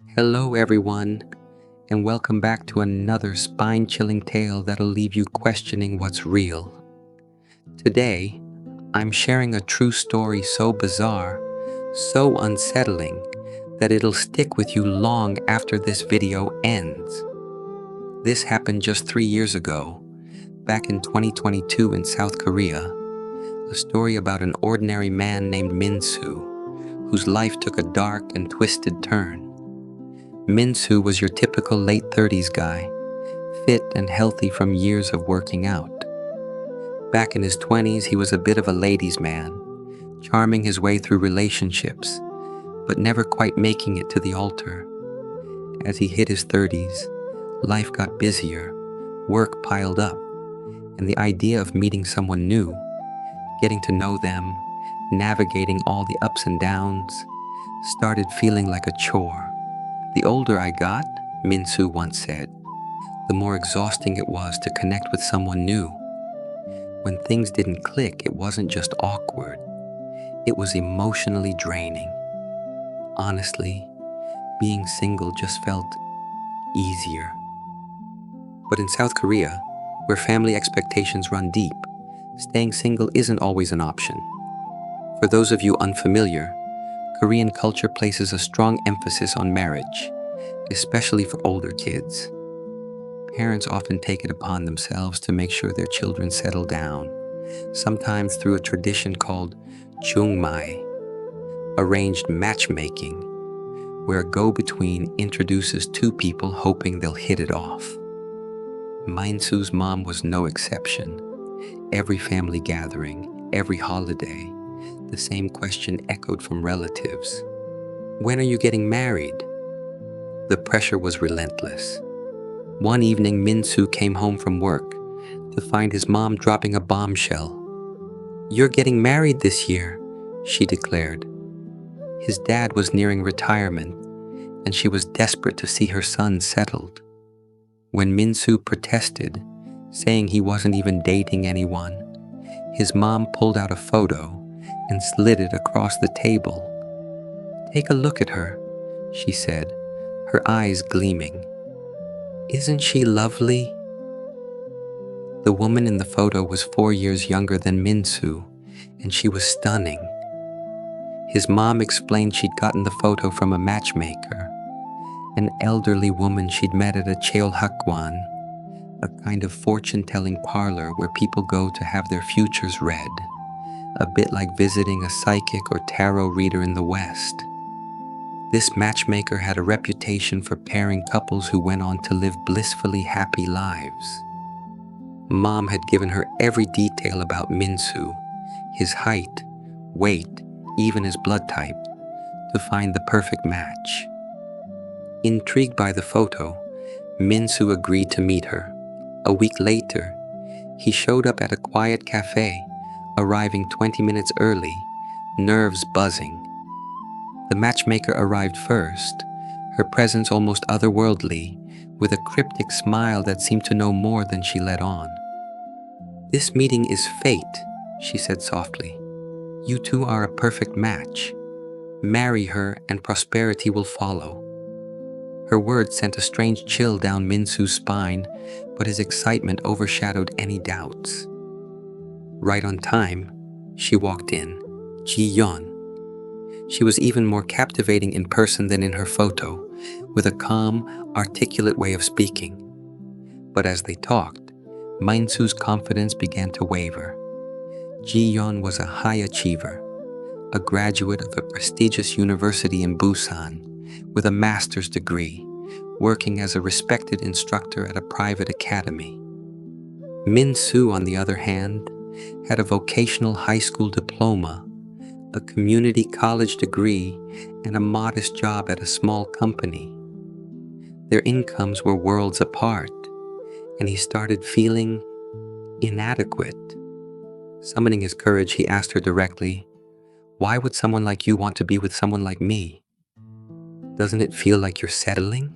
Hello, everyone, and welcome back to another spine chilling tale that'll leave you questioning what's real. Today, I'm sharing a true story so bizarre, so unsettling, that it'll stick with you long after this video ends. This happened just 3 years ago, back in 2022 in South Korea, a story about an ordinary man named Min-soo, whose life took a dark and twisted turn. Min-soo was your typical late 30s guy, fit and healthy from years of working out. Back in his 20s, he was a bit of a ladies' man, charming his way through relationships, but never quite making it to the altar. As he hit his 30s, life got busier, work piled up, and the idea of meeting someone new, getting to know them, navigating all the ups and downs, started feeling like a chore. The older I got, Min-soo once said, the more exhausting it was to connect with someone new. When things didn't click, it wasn't just awkward. It was emotionally draining. Honestly, being single just felt easier. But in South Korea, where family expectations run deep, staying single isn't always an option. For those of you unfamiliar, Korean culture places a strong emphasis on marriage, especially for older kids. Parents often take it upon themselves to make sure their children settle down, sometimes through a tradition called jungmae, arranged matchmaking, where a go-between introduces two people hoping they'll hit it off. Min-soo's mom was no exception. Every family gathering, every holiday, the same question echoed from relatives. When are you getting married? The pressure was relentless. One evening, Min-soo came home from work to find his mom dropping a bombshell. "You're getting married this year," she declared. His dad was nearing retirement, and she was desperate to see her son settled. When Min-soo protested, saying he wasn't even dating anyone, his mom pulled out a photo and slid it across the table. "Take a look at her," she said, her eyes gleaming. "Isn't she lovely?" The woman in the photo was 4 years younger than Min-soo, and she was stunning. His mom explained she'd gotten the photo from a matchmaker, an elderly woman she'd met at a cheolhakwan, a kind of fortune-telling parlor where people go to have their futures read, a bit like visiting a psychic or tarot reader in the West. This matchmaker had a reputation for pairing couples who went on to live blissfully happy lives. Mom had given her every detail about Min-soo, his height, weight, even his blood type, to find the perfect match. Intrigued by the photo, Min-soo agreed to meet her. A week later, he showed up at a quiet cafe, arriving 20 minutes early, nerves buzzing. The matchmaker arrived first, her presence almost otherworldly, with a cryptic smile that seemed to know more than she let on. "This meeting is fate," she said softly. "You two are a perfect match. Marry her and prosperity will follow." Her words sent a strange chill down Min-soo's spine, but his excitement overshadowed any doubts. Right on time, she walked in, Ji-yeon. She was even more captivating in person than in her photo, with a calm, articulate way of speaking. But as they talked, Min-soo's confidence began to waver. Ji-yeon was a high achiever, a graduate of a prestigious university in Busan, with a master's degree, working as a respected instructor at a private academy. Min-soo, on the other hand, had a vocational high school diploma, a community college degree, and a modest job at a small company. Their incomes were worlds apart, and he started feeling inadequate. Summoning his courage, he asked her directly, "Why would someone like you want to be with someone like me? Doesn't it feel like you're settling?"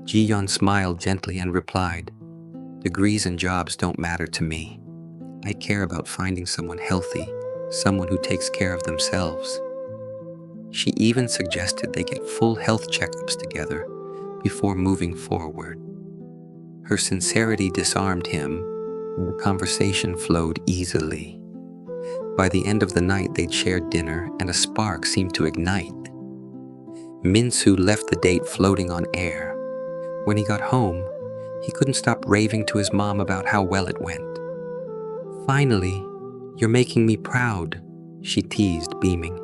Ji-yeon smiled gently and replied, "Degrees and jobs don't matter to me. I care about finding someone healthy, someone who takes care of themselves." She even suggested they get full health checkups together before moving forward. Her sincerity disarmed him, and the conversation flowed easily. By the end of the night, they'd shared dinner, and a spark seemed to ignite. Min-soo left the date floating on air. When he got home, he couldn't stop raving to his mom about how well it went. "Finally, you're making me proud," she teased, beaming.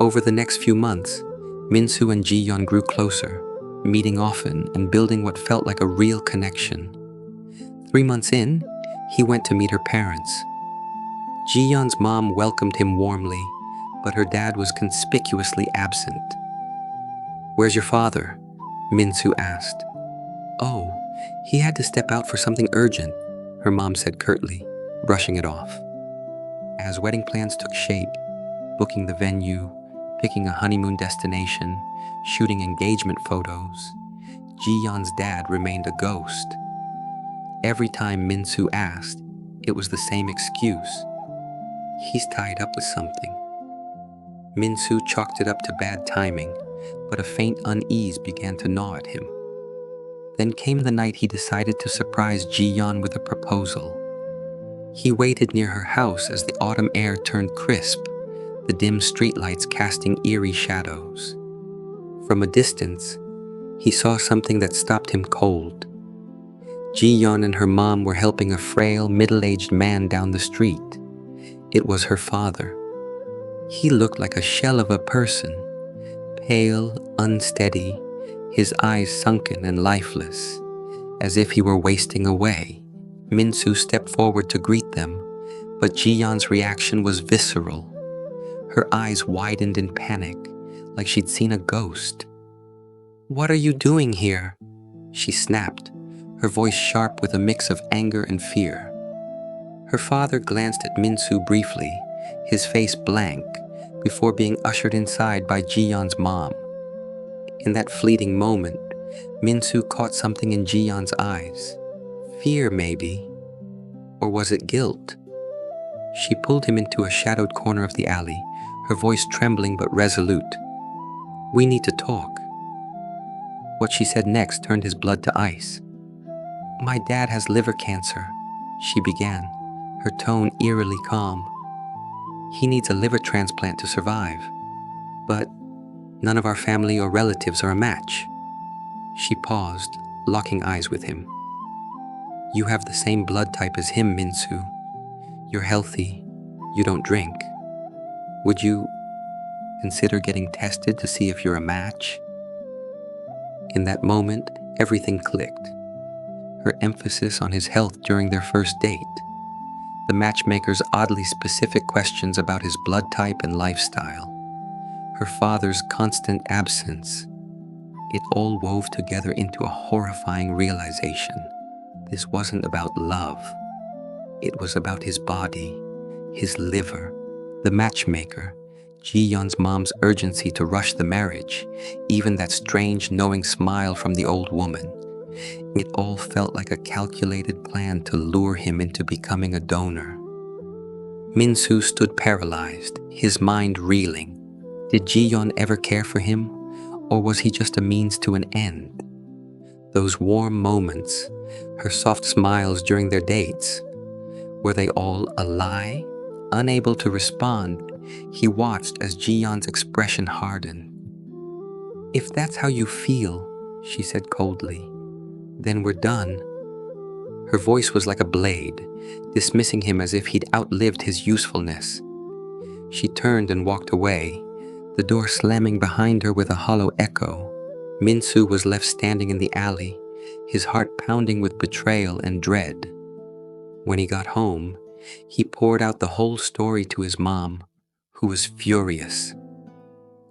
Over the next few months, Min-soo and Ji-yeon grew closer, meeting often and building what felt like a real connection. 3 months in, he went to meet her parents. Ji-yeon's mom welcomed him warmly, but her dad was conspicuously absent. "Where's your father?" Min-soo asked. "Oh, he had to step out for something urgent," her mom said curtly, brushing it off. As wedding plans took shape, booking the venue, picking a honeymoon destination, shooting engagement photos, Ji-yeon's dad remained a ghost. Every time Min-soo asked, it was the same excuse. "He's tied up with something." Min-soo chalked it up to bad timing, but a faint unease began to gnaw at him. Then came the night he decided to surprise Ji-yeon with a proposal. He waited near her house as the autumn air turned crisp, the dim streetlights casting eerie shadows. From a distance, he saw something that stopped him cold. Ji-yeon and her mom were helping a frail, middle-aged man down the street. It was her father. He looked like a shell of a person, pale, unsteady, his eyes sunken and lifeless, as if he were wasting away. Min-soo stepped forward to greet them, but Ji-yeon's reaction was visceral. Her eyes widened in panic, like she'd seen a ghost. "What are you doing here?" she snapped, her voice sharp with a mix of anger and fear. Her father glanced at Min-soo briefly, his face blank, before being ushered inside by Ji-yeon's mom. In that fleeting moment, Min-soo caught something in Ji-yeon's eyes. Fear, maybe. Or was it guilt? She pulled him into a shadowed corner of the alley, her voice trembling but resolute. "We need to talk." What she said next turned his blood to ice. "My dad has liver cancer," she began, her tone eerily calm. "He needs a liver transplant to survive. But none of our family or relatives are a match." She paused, locking eyes with him. "You have the same blood type as him, Min-soo. You're healthy. You don't drink. Would you consider getting tested to see if you're a match?" In that moment, everything clicked. Her emphasis on his health during their first date, the matchmaker's oddly specific questions about his blood type and lifestyle, her father's constant absence. It all wove together into a horrifying realization. This wasn't about love. It was about his body, his liver, the matchmaker, Ji-yeon's mom's urgency to rush the marriage, even that strange knowing smile from the old woman. It all felt like a calculated plan to lure him into becoming a donor. Min-soo stood paralyzed, his mind reeling. Did Ji-yeon ever care for him, or was he just a means to an end? Those warm moments, her soft smiles during their dates, were they all a lie? Unable to respond, he watched as Ji-yeon's expression hardened. "If that's how you feel," she said coldly, "then we're done." Her voice was like a blade, dismissing him as if he'd outlived his usefulness. She turned and walked away, the door slamming behind her with a hollow echo. Min-soo was left standing in the alley, his heart pounding with betrayal and dread. When he got home, he poured out the whole story to his mom, who was furious.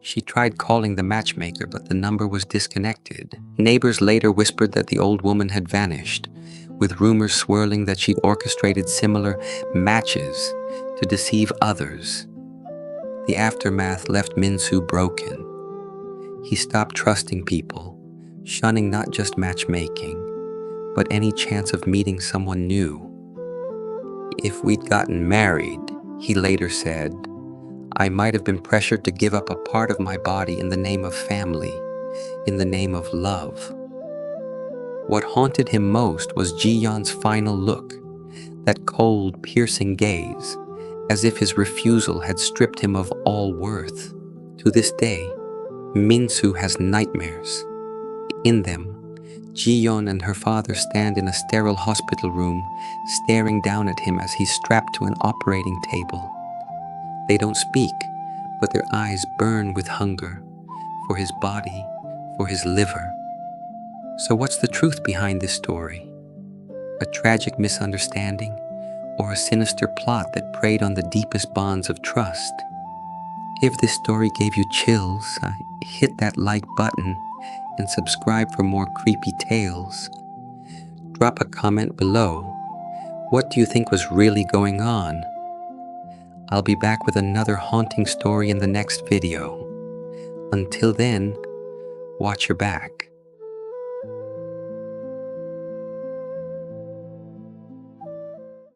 She tried calling the matchmaker, but the number was disconnected. Neighbors later whispered that the old woman had vanished, with rumors swirling that she'd orchestrated similar matches to deceive others. The aftermath left Min-soo broken. He stopped trusting people, shunning not just matchmaking, but any chance of meeting someone new. "If we'd gotten married," he later said, I might have been pressured to give up a part of my body in the name of family, in the name of love. What haunted him most was Ji-yeon's final look, that cold, piercing gaze, as if his refusal had stripped him of all worth. To this day, Min-soo has nightmares. In them, Ji-yeon and her father stand in a sterile hospital room, staring down at him as he's strapped to an operating table. They don't speak, but their eyes burn with hunger, for his body, for his liver. So what's the truth behind this story? A tragic misunderstanding, or a sinister plot that preyed on the deepest bonds of trust? If this story gave you chills, hit that like button and subscribe for more creepy tales. Drop a comment below. What do you think was really going on? I'll be back with another haunting story in the next video. Until then, watch your back.